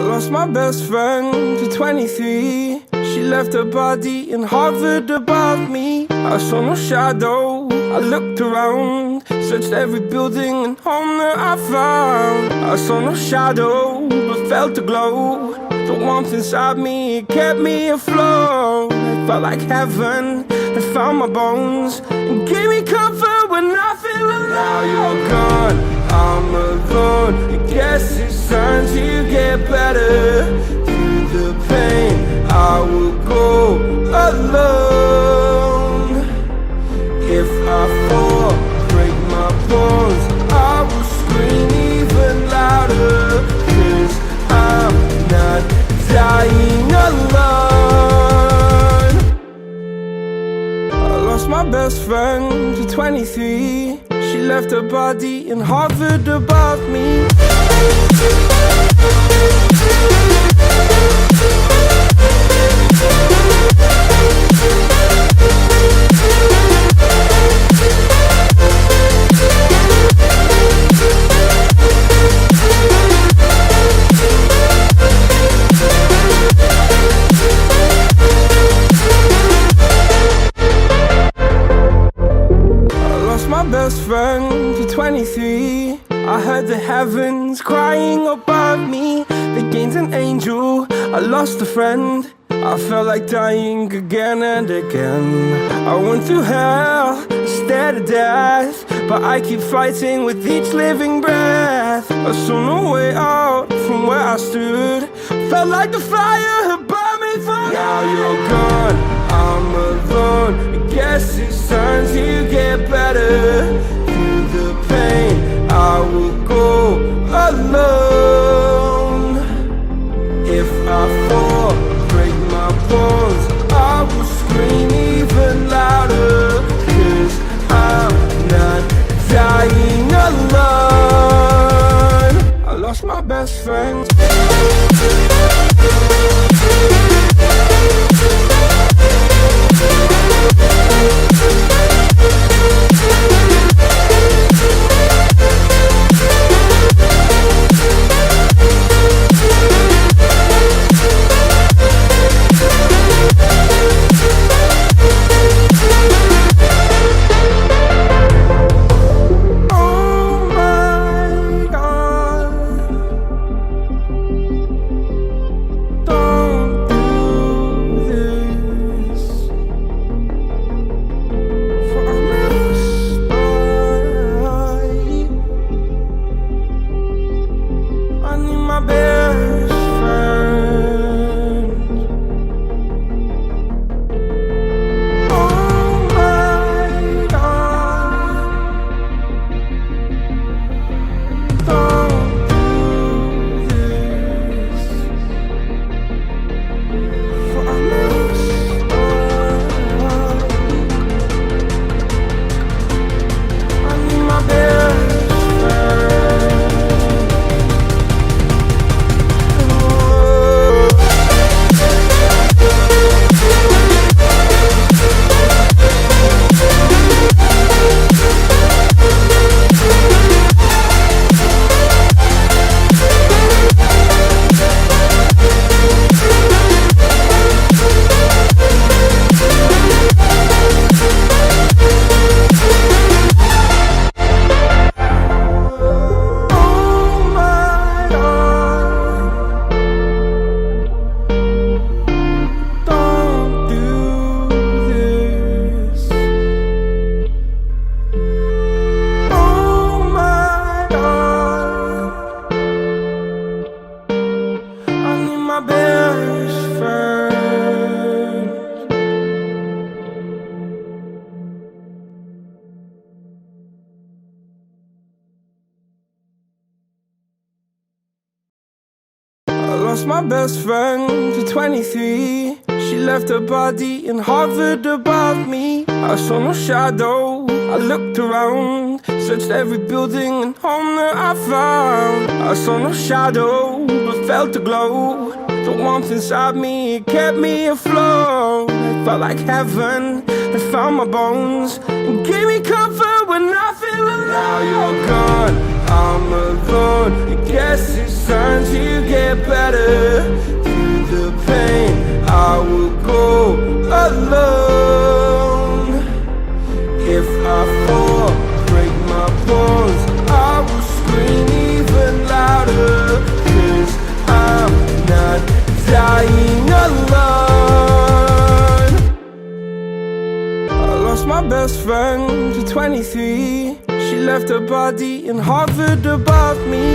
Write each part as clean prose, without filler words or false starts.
lost my best friend to 23. She left her body in Harvard above me. I saw no shadow, I looked around, searched every building and home that I found. I saw no shadow, but felt the glow. The warmth inside me, it kept me afloat. It felt like heaven had found my bones and gave me comfort when I feel alone. Now you're gone, I'm alone. I guess it's time to get better. Through the pain, I will go alone. If I fall, break my bones, I will scream even louder. 'Cause I'm not dying alone. I lost my best friend to 23. She left her body in Harvard above me. Best friend to 23. I heard the heavens crying above me. They gained an angel, I lost a friend. I felt like dying again and again. I went through hell, stared at death, but I keep fighting with each living breath. I saw no way out from where I stood. Felt like the fire had burned me through. Now you're gone, I'm alone. I guess it's time to get better. Through the pain, I will go alone. If I fall, break my bones, I will scream even louder. 'Cause I'm not dying alone. I lost my best friend. Lost my best friend to 23. She left her body in Harvard above me. I saw no shadow, I looked around, searched every building and home that I found. I saw no shadow, but felt the glow. The warmth inside me, it kept me afloat. It felt like heaven had found my bones and gave me comfort when I feel alone. Now you're gone, I'm alone. I guess it's time to get better. Through the pain I will go alone. If I fall, break my bones, I will scream even louder. 'Cause I'm not dying alone. I lost my best friend to 23. She left her body and hovered above me.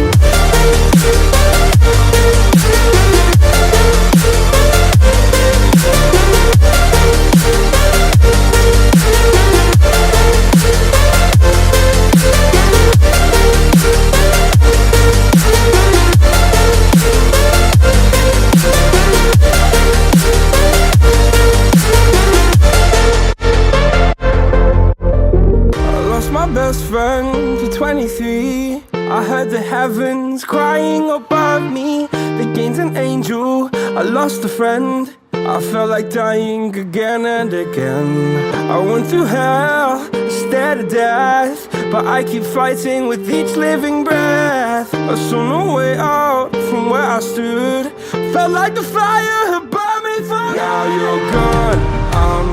My best friend to 23. I heard the heavens crying above me. They gained an angel, I lost a friend. I felt like dying again and again. I went through hell, stared at death, but I keep fighting with each living breath. I saw no way out from where I stood. Felt like the fire had burned me through. Now you're gone, I'm